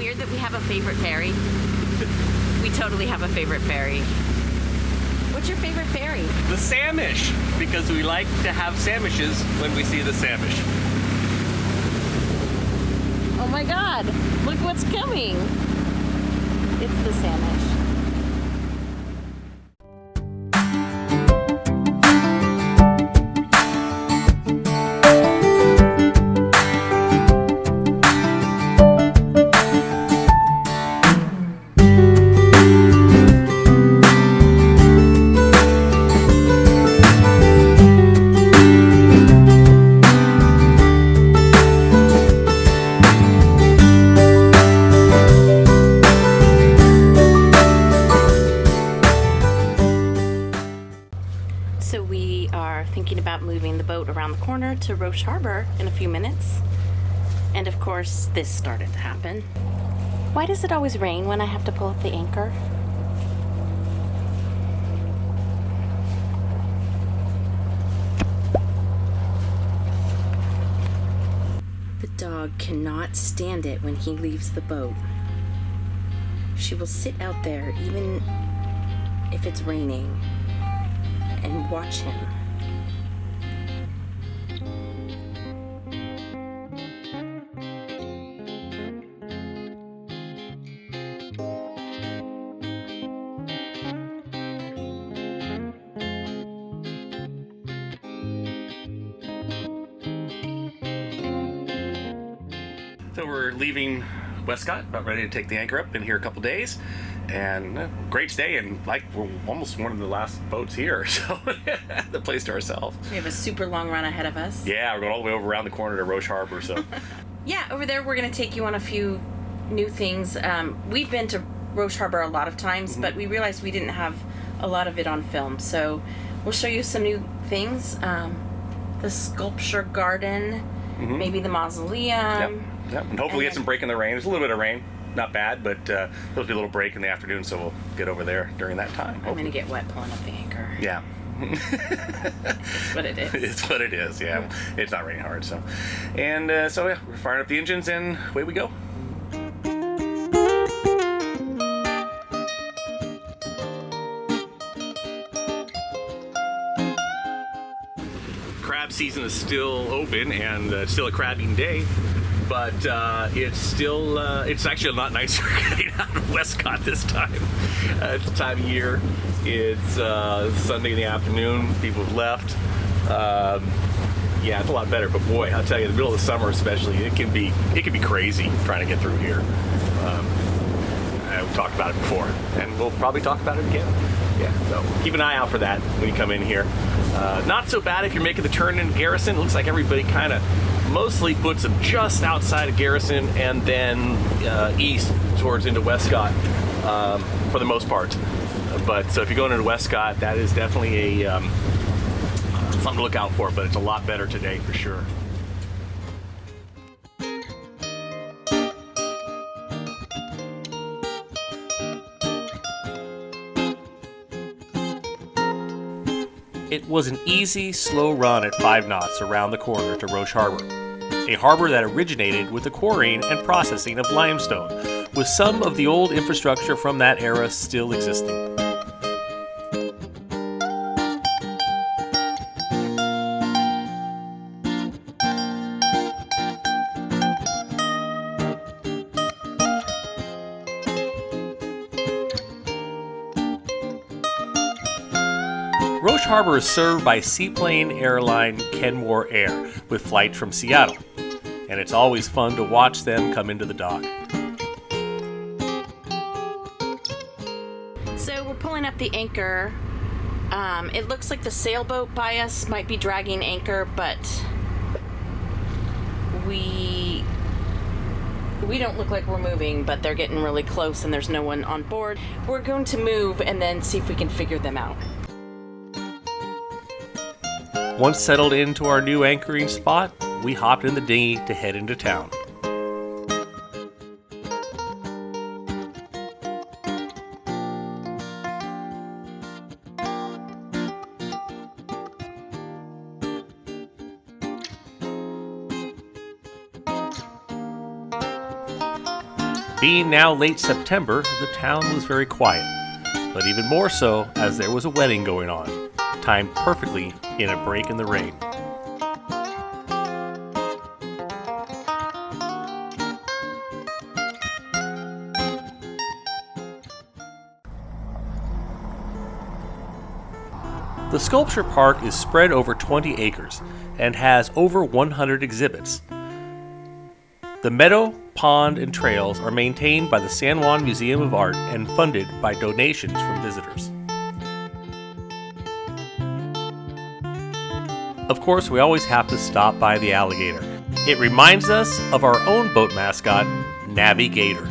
weird that we have a favorite ferry? We totally have a favorite ferry. What's your favorite ferry? The Samish, because we like to have sandwiches when we see the Samish. Oh my God, look what's coming. It's the Samish. So we are thinking about moving the boat around the corner to Roche Harbor in a few minutes. And of course, this started to happen. Why does it always rain when I have to pull up the anchor? The dog cannot stand it when he leaves the boat. She will sit out there even if it's raining and watch him. So we're leaving Westcott, about ready to take the anchor up in here a couple days. And great stay, and like we're almost one of the last boats here, so the place to ourselves. We have a super long run ahead of us. Yeah, we're going all the way over around the corner to Roche Harbor. So Yeah, over there we're going to take you on a few new things. We've been to Roche Harbor a lot of times, but we realized we didn't have a lot of it on film. So we'll show you some new things. The sculpture garden, maybe the mausoleum. Yep. And hopefully get some break in the rain. There's a little bit of rain. Not bad, but there'll be a little break in the afternoon, so we'll get over there during that time. I'm going to get wet pulling up the anchor. Yeah. That's what it is. It's what it is, yeah. It's not raining hard, so. And so, yeah, we're firing up the engines, and away we go. Crab season is still open, and it's still a crabbing day. But it's actually a lot nicer getting out of Westcott this time. It's the time of year. It's Sunday in the afternoon. People have left. Yeah, it's a lot better. But boy, I'll tell you, the middle of the summer especially, it can be crazy trying to get through here. We've talked about it before, and we'll probably talk about it again. Yeah, so keep an eye out for that when you come in here. Not so bad if you're making the turn into Garrison. It looks like everybody kind of mostly puts them just outside of Garrison and then east towards into Westcott for the most part. But so if you're going into Westcott, that is definitely a something to look out for. But it's a lot better today for sure. It was an easy, slow run at 5 knots around the corner to Roche Harbor, a harbor that originated with the quarrying and processing of limestone, with some of the old infrastructure from that era still existing. Roche Harbor is served by seaplane airline Kenmore Air with flights from Seattle, and it's always fun to watch them come into the dock. So we're pulling up the anchor. It looks like the sailboat by us might be dragging anchor, but we don't look like we're moving, but they're getting really close and there's no one on board. We're going to move and then see if we can figure them out. Once settled into our new anchoring spot, we hopped in the dinghy to head into town. Being now late September, the town was very quiet, but even more so as there was a wedding going on, timed perfectly in a break in the rain. The sculpture park is spread over 20 acres and has over 100 exhibits. The meadow, pond, and trails are maintained by the San Juan Museum of Art and funded by donations from visitors. Of course, we always have to stop by the alligator. It reminds us of our own boat mascot, Navigator.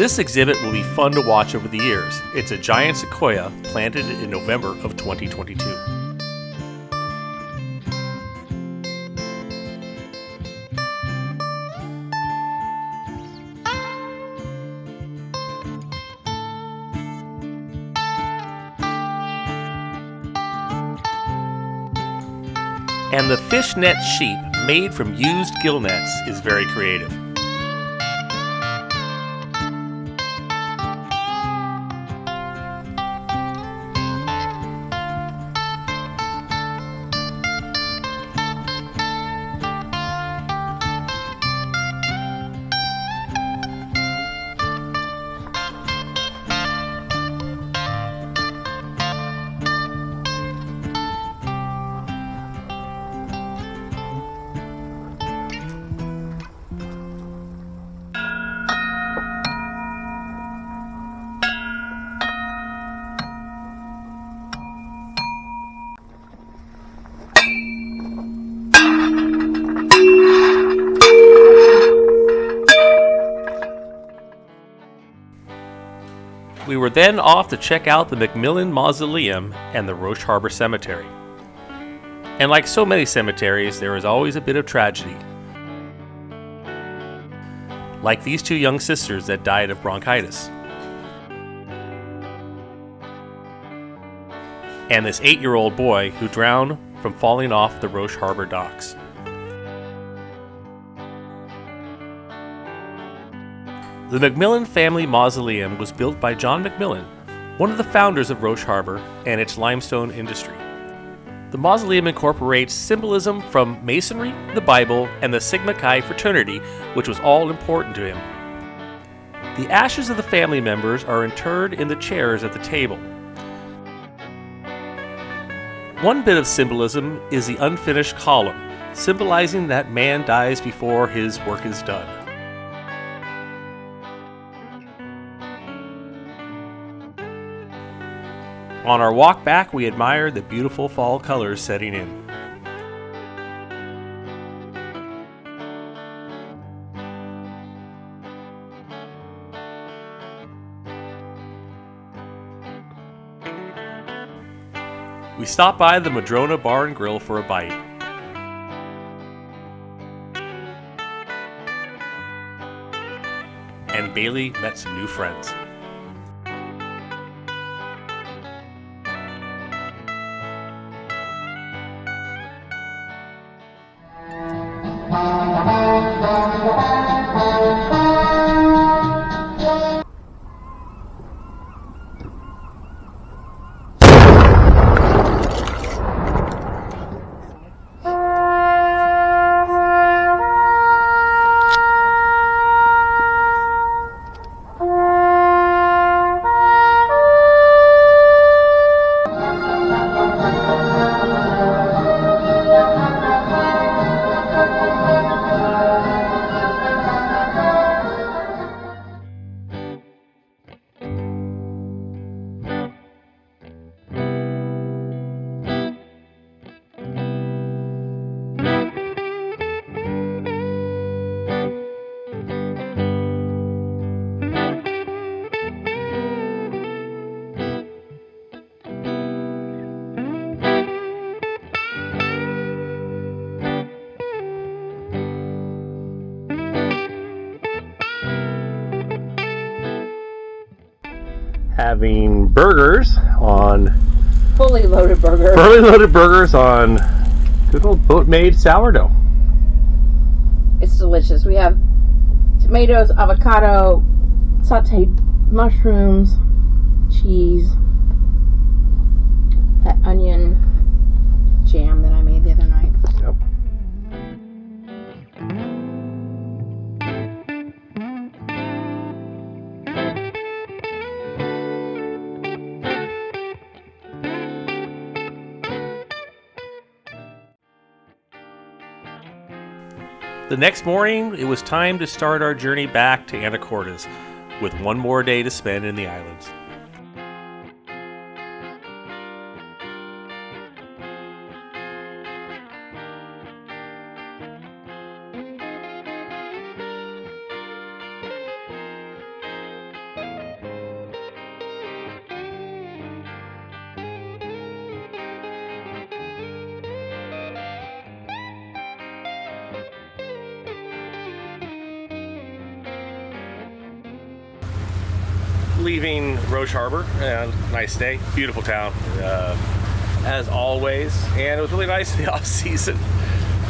This exhibit will be fun to watch over the years. It's a giant sequoia planted in November of 2022. And the fishnet sheep made from used gill nets is very creative. We were then off to check out the McMillan Mausoleum and the Roche Harbor Cemetery. And like so many cemeteries, there is always a bit of tragedy. Like these two young sisters that died of bronchitis. And this 8-year-old boy who drowned from falling off the Roche Harbor docks. The McMillan family mausoleum was built by John McMillan, one of the founders of Roche Harbor and its limestone industry. The mausoleum incorporates symbolism from Masonry, the Bible, and the Sigma Chi fraternity, which was all important to him. The ashes of the family members are interred in the chairs at the table. One bit of symbolism is the unfinished column, symbolizing that man dies before his work is done. On our walk back, we admired the beautiful fall colors setting in. We stopped by the Madrona Bar and Grill for a bite. And Bailey met some new friends. having burgers on Fully loaded burgers on good old boat-made sourdough. It's delicious. We have tomatoes, avocado, sauteed mushrooms, cheese, that onion jam that I made the other night. Yep. The next morning, it was time to start our journey back to Anacortes, with one more day to spend in the islands. Leaving Roche Harbor, and nice day, beautiful town, as always, and it was really nice in the off season,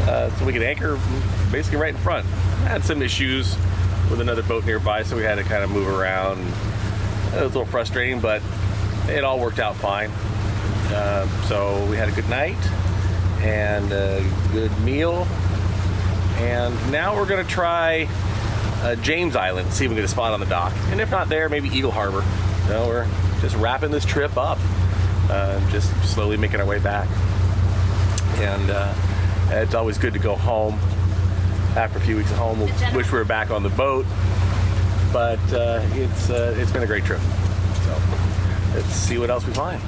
so we could anchor basically right in front. Had some issues with another boat nearby, so we had to kind of move around. It was a little frustrating, but it all worked out fine. So we had a good night and a good meal, and now we're going to try James Island, see if we can get a spot on the dock, and if not there, maybe Eagle Harbor. So we're just wrapping this trip up, just slowly making our way back. And it's always good to go home after a few weeks at home. We'll wish we were back on the boat, but it's been a great trip. So let's see what else we find.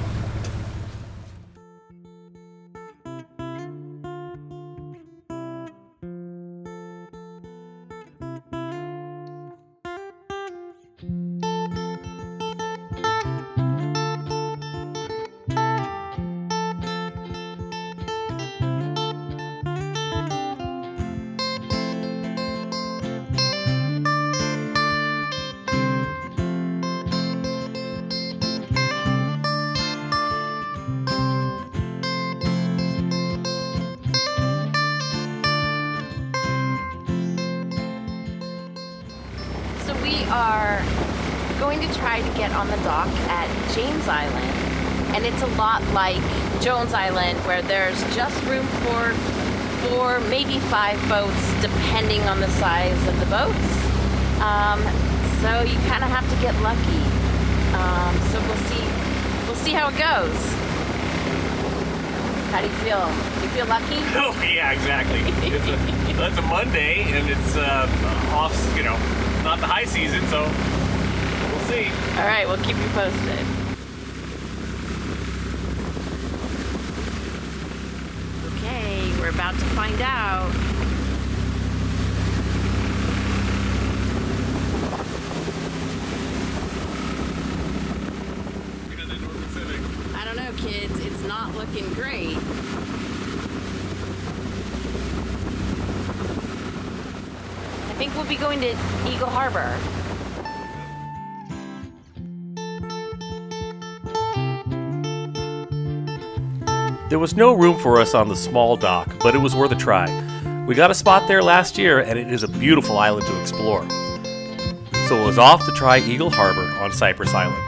We are going to try to get on the dock at James Island, and it's a lot like Jones Island, where there's just room for 4, maybe 5 boats, depending on the size of the boats. So you kind of have to get lucky. So we'll see how it goes. How do you feel? Do you feel lucky? Oh yeah, exactly. It's a Monday, and it's off, not the high season, so we'll see. All right, we'll keep you posted. Okay, we're about to find out. I don't know, kids. It's not looking great. I think we'll be going to Eagle Harbor. There was no room for us on the small dock, but it was worth a try. We got a spot there last year, and it is a beautiful island to explore. So it was off to try Eagle Harbor on Cypress Island.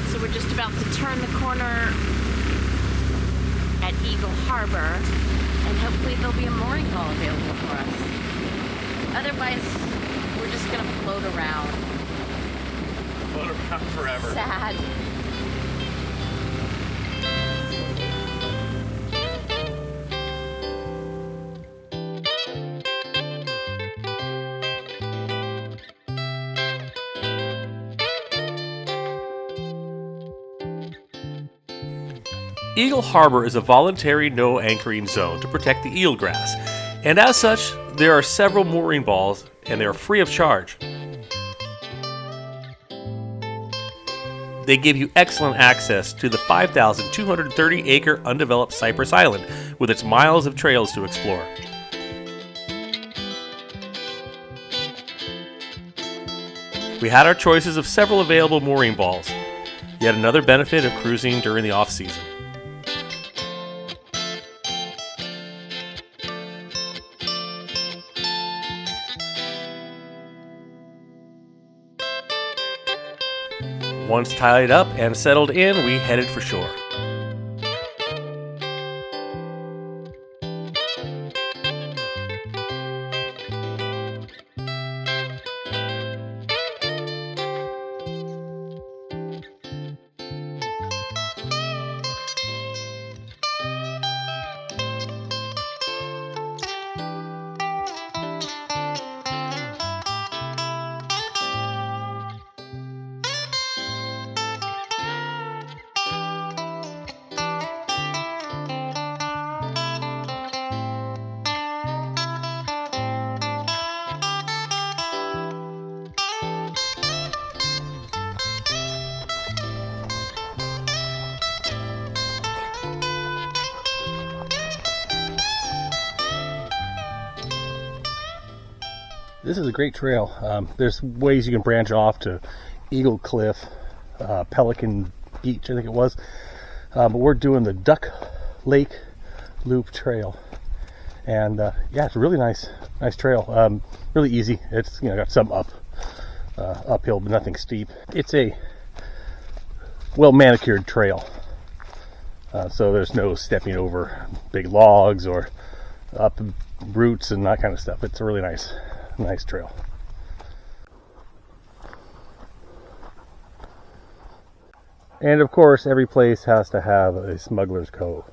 So we're just about to turn the corner at Eagle Harbor, and hopefully there'll be a mooring call available for us. Otherwise, we're just gonna float around. Float around forever. Sad. Eagle Harbor is a voluntary no anchoring zone to protect the eelgrass, and as such, there are several mooring balls, and they are free of charge. they give you excellent access to the 5,230-acre undeveloped Cypress Island with its miles of trails to explore. We had our choices of several available mooring balls, yet another benefit of cruising during the off-season. Once tied up and settled in, we headed for shore. This is a great trail. There's ways you can branch off to Eagle Cliff, Pelican Beach, I think it was. But we're doing the Duck Lake Loop Trail. And yeah, it's a really nice trail. Really easy. It's got some uphill, but nothing steep. It's a well manicured trail. So there's no stepping over big logs or up roots and that kind of stuff. It's a really nice trail. And of course, every place has to have a smuggler's cove.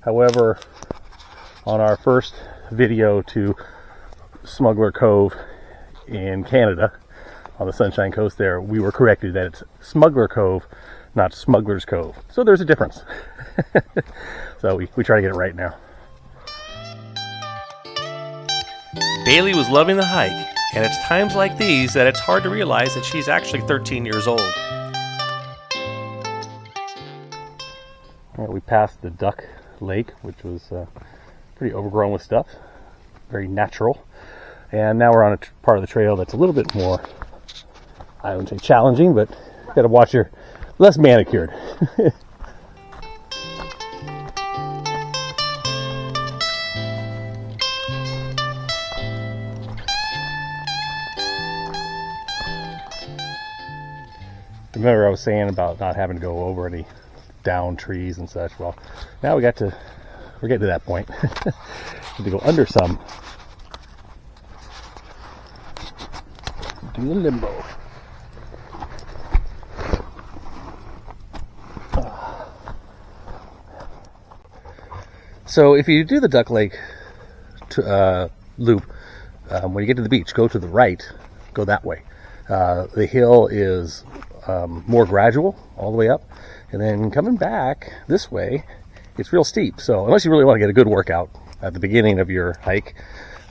However, on our first video to Smuggler Cove in Canada, on the Sunshine Coast there, we were corrected that it's Smuggler Cove, not Smuggler's Cove. So there's a difference. So we try to get it right now. Bailey was loving the hike, and it's times like these that it's hard to realize that she's actually 13 years old. We passed the Duck Lake, which was pretty overgrown with stuff, very natural. And now we're on a part of the trail that's a little bit more, I wouldn't say challenging, but you gotta watch your, less manicured. Remember I was saying about not having to go over any down trees and such. Well, now we're getting to that point. Need to go under some. Do the limbo. So if you do the Duck Lake loop, when you get to the beach, go to the right, go that way. The hill is more gradual all the way up, and then coming back this way, it's real steep. So unless you really want to get a good workout at the beginning of your hike,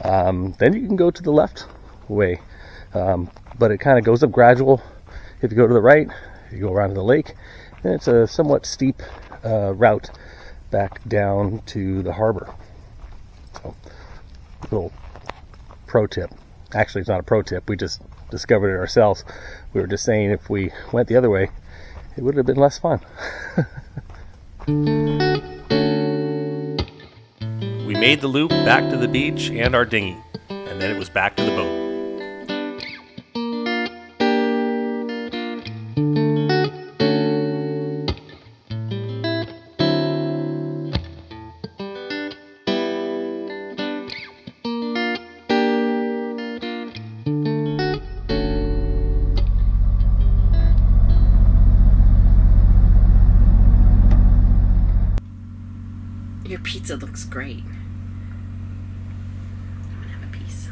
then you can go to the left way. But it kind of goes up gradual. If you go to the right, you go around to the lake, and it's a somewhat steep route back down to the harbor. So, little pro tip. Actually, it's not a pro tip. We just discovered it ourselves. We were just saying if we went the other way, it would have been less fun. We made the loop back to the beach and our dinghy, and then it was back to the boat. Your pizza looks great. I'm gonna have a piece.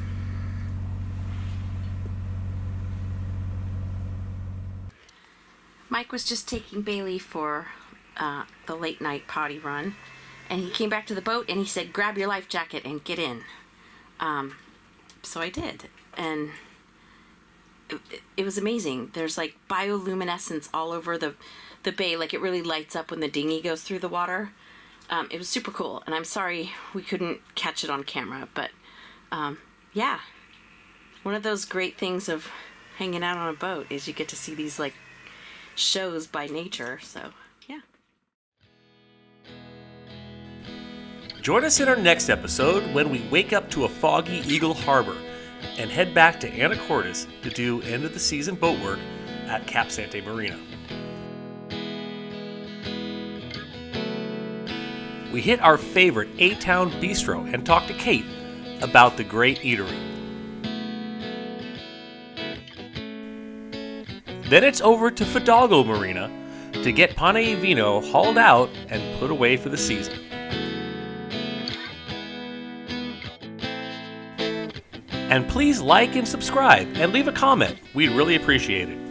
Mike was just taking Bailey for the late night potty run, and he came back to the boat and he said, "Grab your life jacket and get in." So I did, and it was amazing. There's like bioluminescence all over the bay. Like it really lights up when the dinghy goes through the water. It was super cool, and I'm sorry we couldn't catch it on camera, but yeah, one of those great things of hanging out on a boat is you get to see these like shows by nature. So yeah. Join us in our next episode when we wake up to a foggy Eagle Harbor and head back to Anacortes to do end of the season boat work at Cap Sante Marina. We hit our favorite A-Town bistro and talk to Kate about the great eatery. Then it's over to Fidalgo Marina to get Pane y Vino hauled out and put away for the season. And please like and subscribe and leave a comment. We'd really appreciate it.